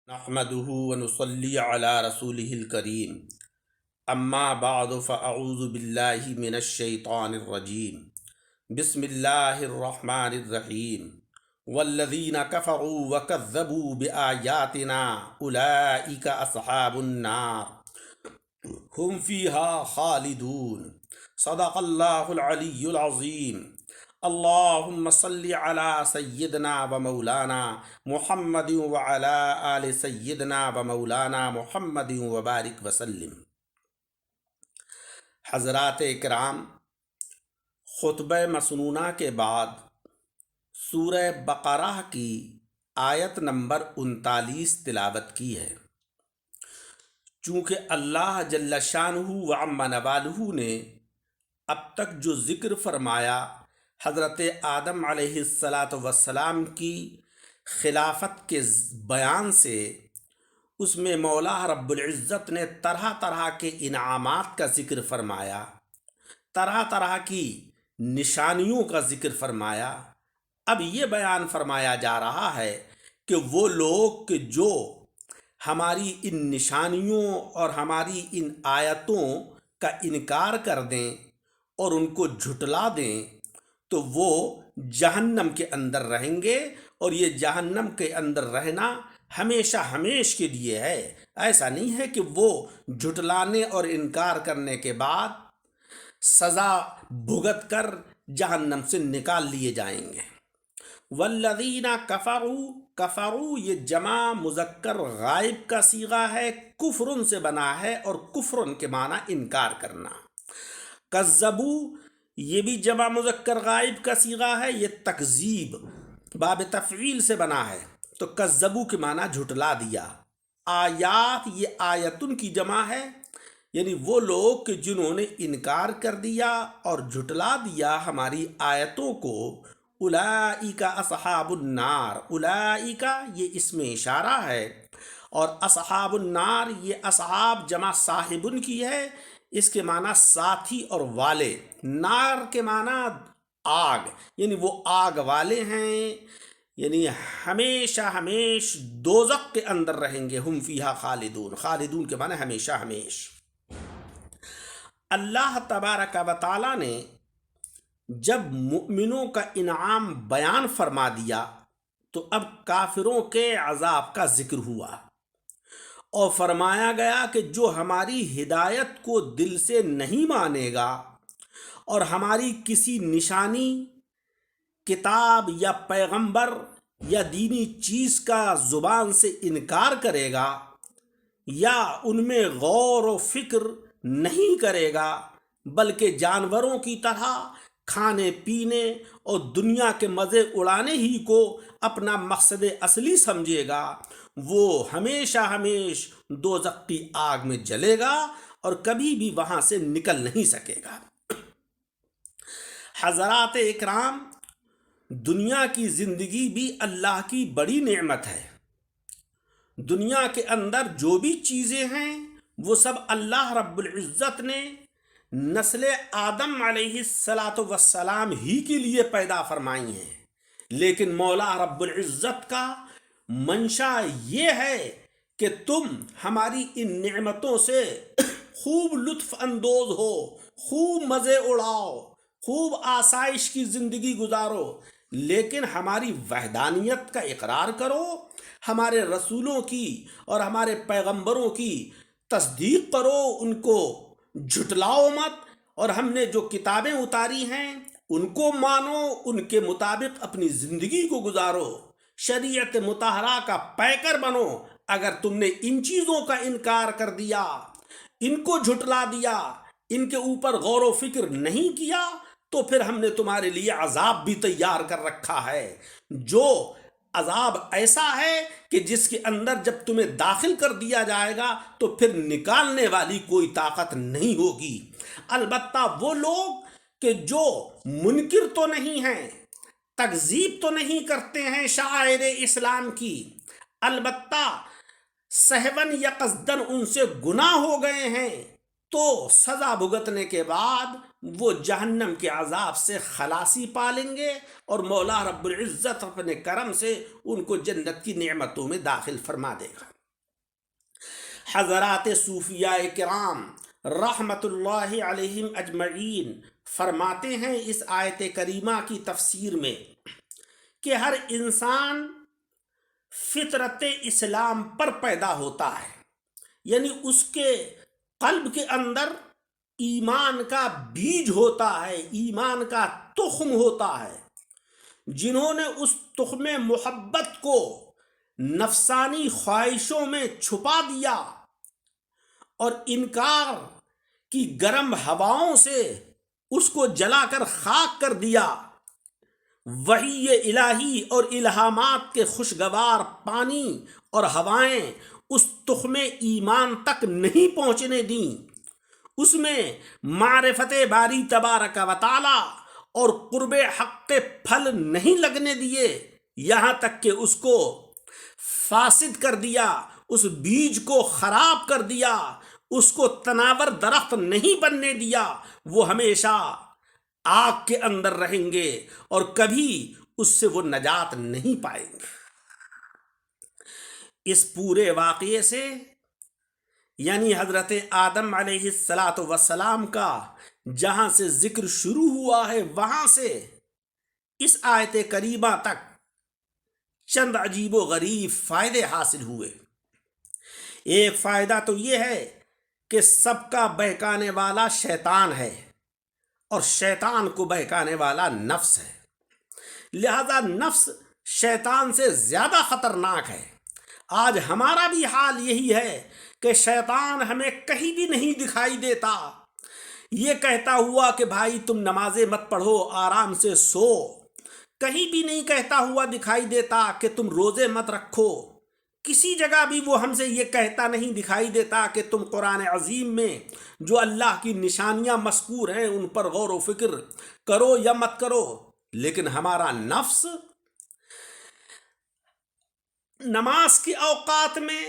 نحمده ونصلي على رسوله الكريم اما بعد فاعوذ بالله من الشيطان الرجيم بسم الله الرحمن الرحيم والذين كفروا وكذبوا بآياتنا أولئك أصحاب النار هم فيها خالدون صدق الله العلي العظيم اللهم صل على سيدنا ومولانا محمد وعلى آل سيدنا ومولانا محمد وبارک وسلم۔ حضرات اکرام، خطبہ مسنونہ کے بعد سورہ بقرہ کی آیت نمبر 39 تلاوت کی ہے۔ چونکہ اللہ جل شانہ وعم نوالہ نے اب تک جو ذکر فرمایا حضرت آدم علیہ السلام کی خلافت کے بیان سے، اس میں مولا رب العزت نے طرح طرح کے انعامات کا ذکر فرمایا، طرح طرح کی نشانیوں کا ذکر فرمایا۔ اب یہ بیان فرمایا جا رہا ہے کہ وہ لوگ کہ جو ہماری ان نشانیوں اور ہماری ان آیتوں کا انکار کر دیں اور ان کو جھٹلا دیں تو وہ جہنم کے اندر رہیں گے، اور یہ جہنم کے اندر رہنا ہمیشہ ہمیش کے لیے ہے۔ ایسا نہیں ہے کہ وہ جھٹلانے اور انکار کرنے کے بعد سزا بھگت کر جہنم سے نکال لیے جائیں گے۔ والذین کفروا، کفروا یہ جمع مذکر غائب کا صیغہ ہے، کفرن سے بنا ہے، اور کفرن کے معنی انکار کرنا۔ کذبوا یہ بھی جمع مذکر غائب کا صیغہ ہے، یہ تکذیب باب تفعیل سے بنا ہے، تو کذبوا کے معنی جھٹلا دیا۔ آیات یہ آیتن کی جمع ہے، یعنی وہ لوگ کہ جنہوں نے انکار کر دیا اور جھٹلا دیا ہماری آیتوں کو۔ اولئک اصحاب النار، اولئک یہ اسم اشارہ ہے، اور اصحاب النار یہ اصحاب جمع صاحبن کی ہے، اس کے معنی ساتھی اور والے۔ نار کے معنی آگ، یعنی وہ آگ والے ہیں، یعنی ہمیشہ ہمیش دوزخ کے اندر رہیں گے۔ ہم فیہا خالدون، خالدون کے معنی ہمیشہ ہمیش۔ اللہ تبارک و تعالی نے جب مؤمنوں کا انعام بیان فرما دیا تو اب کافروں کے عذاب کا ذکر ہوا، اور فرمایا گیا کہ جو ہماری ہدایت کو دل سے نہیں مانے گا اور ہماری کسی نشانی، کتاب یا پیغمبر یا دینی چیز کا زبان سے انکار کرے گا، یا ان میں غور و فکر نہیں کرے گا، بلکہ جانوروں کی طرح کھانے پینے اور دنیا کے مزے اڑانے ہی کو اپنا مقصد اصلی سمجھے گا، وہ ہمیشہ ہمیش دوزخ کی آگ میں جلے گا اور کبھی بھی وہاں سے نکل نہیں سکے گا۔ حضرات اکرام، دنیا کی زندگی بھی اللہ کی بڑی نعمت ہے۔ دنیا کے اندر جو بھی چیزیں ہیں وہ سب اللہ رب العزت نے نسل آدم علیہ السلام ہی کے لیے پیدا فرمائی ہیں، لیکن مولا رب العزت کا منشا یہ ہے کہ تم ہماری ان نعمتوں سے خوب لطف اندوز ہو، خوب مزے اڑاؤ، خوب آسائش کی زندگی گزارو، لیکن ہماری وحدانیت کا اقرار کرو، ہمارے رسولوں کی اور ہمارے پیغمبروں کی تصدیق کرو، ان کو جھٹلاؤ مت، اور ہم نے جو کتابیں اتاری ہیں ان کو مانو، ان کے مطابق اپنی زندگی کو گزارو، شریعت مطہرہ کا پیکر بنو۔ اگر تم نے ان چیزوں کا انکار کر دیا، ان کو جھٹلا دیا، ان کے اوپر غور و فکر نہیں کیا، تو پھر ہم نے تمہارے لیے عذاب بھی تیار کر رکھا ہے، جو عذاب ایسا ہے کہ جس کے اندر جب تمہیں داخل کر دیا جائے گا تو پھر نکالنے والی کوئی طاقت نہیں ہوگی۔ البتہ وہ لوگ کہ جو منکر تو نہیں ہیں، تکذیب تو نہیں کرتے ہیں شعائر اسلام کی، البتہ سہون یا قصدن ان سے گناہ ہو گئے ہیں، تو سزا بھگتنے کے بعد وہ جہنم کے عذاب سے خلاصی پالیں گے، اور مولا رب العزت اپنے کرم سے ان کو جنت کی نعمتوں میں داخل فرما دے گا۔ حضرات صوفیاء کرام رحمت اللہ علیہم اجمعین فرماتے ہیں اس آیت کریمہ کی تفسیر میں کہ ہر انسان فطرت اسلام پر پیدا ہوتا ہے، یعنی اس کے قلب کے اندر ایمان کا بیج ہوتا ہے، ایمان کا تخم ہوتا ہے۔ جنہوں نے اس تخم محبت کو نفسانی خواہشوں میں چھپا دیا اور انکار کی گرم ہواؤں سے اس کو جلا کر خاک کر دیا، وحی الہی اور الہامات کے خوشگوار پانی اور ہوائیں اس تخم ایمان تک نہیں پہنچنے دیں، اس میں معرفت باری تبارک و تعالی اور قرب حق کے پھل نہیں لگنے دیے، یہاں تک کہ اس کو فاسد کر دیا، اس بیج کو خراب کر دیا، اس کو تناور درخت نہیں بننے دیا، وہ ہمیشہ آگ کے اندر رہیں گے اور کبھی اس سے وہ نجات نہیں پائیں گے۔ اس پورے واقعے سے یعنی حضرت آدم علیہ السلام کا جہاں سے ذکر شروع ہوا ہے وہاں سے اس آیت کریمہ تک چند عجیب و غریب فائدے حاصل ہوئے۔ ایک فائدہ تو یہ ہے کہ سب کا بہکانے والا شیطان ہے اور شیطان کو بہکانے والا نفس ہے، لہذا نفس شیطان سے زیادہ خطرناک ہے۔ آج ہمارا بھی حال یہی ہے کہ شیطان ہمیں کہیں بھی نہیں دکھائی دیتا، یہ کہتا ہوا کہ بھائی تم نمازیں مت پڑھو، آرام سے سو، کہیں بھی نہیں کہتا ہوا دکھائی دیتا کہ تم روزے مت رکھو، کسی جگہ بھی وہ ہم سے یہ کہتا نہیں دکھائی دیتا کہ تم قرآن عظیم میں جو اللہ کی نشانیاں مذکور ہیں ان پر غور و فکر کرو یا مت کرو۔ لیکن ہمارا نفس نماز کے اوقات میں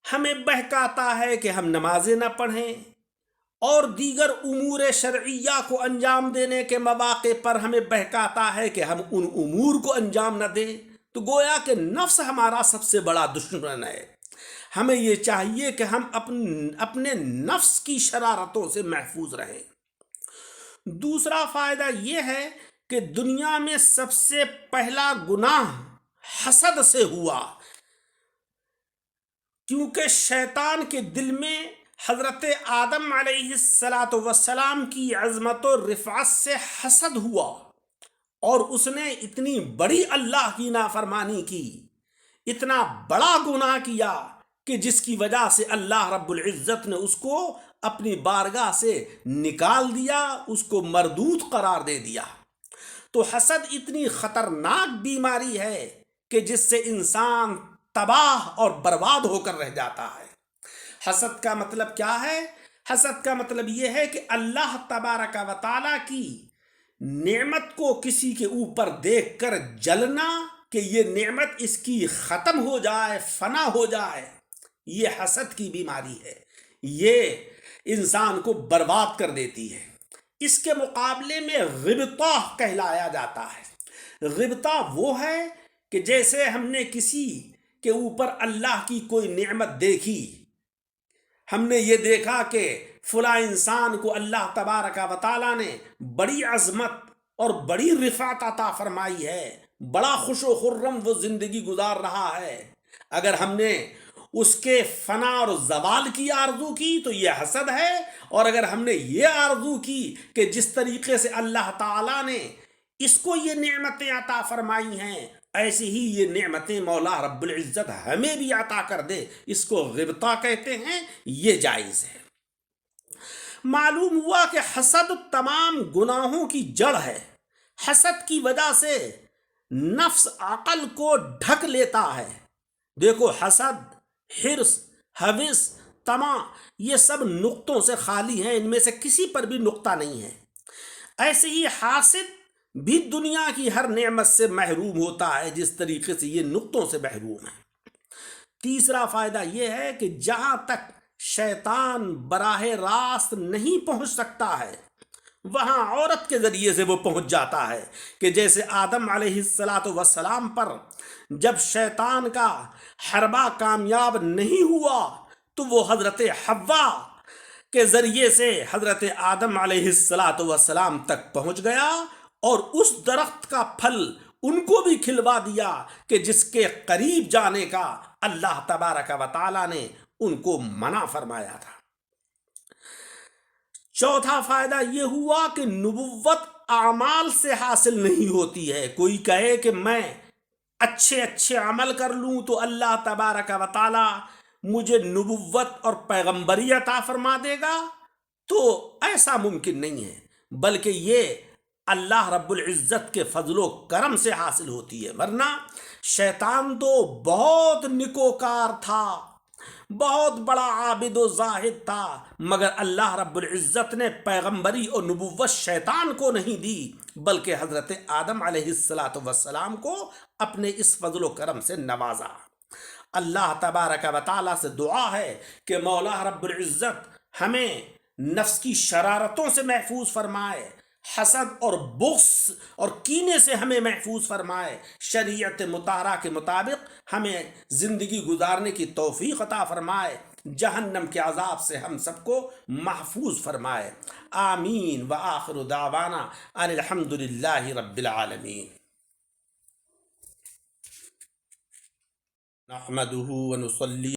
ہمیں بہکاتا ہے کہ ہم نمازیں نہ پڑھیں، اور دیگر امور شرعیہ کو انجام دینے کے مواقع پر ہمیں بہکاتا ہے کہ ہم ان امور کو انجام نہ دیں۔ تو گویا کہ نفس ہمارا سب سے بڑا دشمن ہے۔ ہمیں یہ چاہیے کہ ہم اپنے نفس کی شرارتوں سے محفوظ رہیں۔ دوسرا فائدہ یہ ہے کہ دنیا میں سب سے پہلا گناہ حسد سے ہوا، کیونکہ شیطان کے دل میں حضرت آدم علیہ السلام کی عظمت و رفعت سے حسد ہوا اور اس نے اتنی بڑی اللہ کی نافرمانی کی، اتنا بڑا گناہ کیا کہ جس کی وجہ سے اللہ رب العزت نے اس کو اپنی بارگاہ سے نکال دیا، اس کو مردود قرار دے دیا۔ تو حسد اتنی خطرناک بیماری ہے کہ جس سے انسان تباہ اور برباد ہو کر رہ جاتا ہے۔ حسد کا مطلب کیا ہے؟ حسد کا مطلب یہ ہے کہ اللہ تبارک و تعالیٰ کی نعمت کو کسی کے اوپر دیکھ کر جلنا کہ یہ نعمت اس کی ختم ہو جائے، فنا ہو جائے، یہ حسد کی بیماری ہے، یہ انسان کو برباد کر دیتی ہے۔ اس کے مقابلے میں غبطہ کہلایا جاتا ہے۔ غبطہ وہ ہے کہ جیسے ہم نے کسی کے اوپر اللہ کی کوئی نعمت دیکھی، ہم نے یہ دیکھا کہ فلاں انسان کو اللہ تبارک و تعالیٰ نے بڑی عظمت اور بڑی رفعت عطا فرمائی ہے، بڑا خوش و خرم وہ زندگی گزار رہا ہے، اگر ہم نے اس کے فنا اور زوال کی آرزو کی تو یہ حسد ہے، اور اگر ہم نے یہ آرزو کی کہ جس طریقے سے اللہ تعالیٰ نے اس کو یہ نعمتیں عطا فرمائی ہیں ایسی ہی یہ نعمتیں مولا رب العزت ہمیں بھی عطا کر دے، اس کو غبطہ کہتے ہیں، یہ جائز ہے۔ معلوم ہوا کہ حسد تمام گناہوں کی جڑ ہے۔ حسد کی وجہ سے نفس عقل کو ڈھک لیتا ہے۔ دیکھو حسد، حرص، ہوس، طمع یہ سب نقطوں سے خالی ہیں، ان میں سے کسی پر بھی نقطہ نہیں ہے۔ ایسے ہی حاسد بھی دنیا کی ہر نعمت سے محروم ہوتا ہے جس طریقے سے یہ نقطوں سے محروم ہے۔ تیسرا فائدہ یہ ہے کہ جہاں تک شیطان براہ راست نہیں پہنچ سکتا ہے وہاں عورت کے ذریعے سے وہ پہنچ جاتا ہے، کہ جیسے آدم علیہ السلام پر جب شیطان کا حربہ کامیاب نہیں ہوا تو وہ حضرت حوا کے ذریعے سے حضرت آدم علیہ السلام تک پہنچ گیا، اور اس درخت کا پھل ان کو بھی کھلوا دیا کہ جس کے قریب جانے کا اللہ تبارک و تعالی نے ان کو منع فرمایا تھا۔ چوتھا فائدہ یہ ہوا کہ نبوت اعمال سے حاصل نہیں ہوتی ہے۔ کوئی کہے کہ میں اچھے عمل کر لوں تو اللہ تبارک و تعالی مجھے نبوت اور پیغمبری عطا فرما دے گا، تو ایسا ممکن نہیں ہے، بلکہ یہ اللہ رب العزت کے فضل و کرم سے حاصل ہوتی ہے۔ ورنہ شیطان تو بہت نکوکار تھا، بہت بڑا عابد و زاہد تھا، مگر اللہ رب العزت نے پیغمبری اور نبوت شیطان کو نہیں دی، بلکہ حضرت آدم علیہ السلام کو اپنے اس فضل و کرم سے نوازا۔ اللہ تبارک و تعالی سے دعا ہے کہ مولا رب العزت ہمیں نفس کی شرارتوں سے محفوظ فرمائے، حسد اور بغض اور کینے سے ہمیں محفوظ فرمائے، شریعت مطہرہ کے مطابق ہمیں زندگی گزارنے کی توفیق عطا فرمائے، جہنم کے عذاب سے ہم سب کو محفوظ فرمائے۔ آمین۔ وآخر دعوانا ان الحمد للہ رب العالمین۔ نحمده ونصلي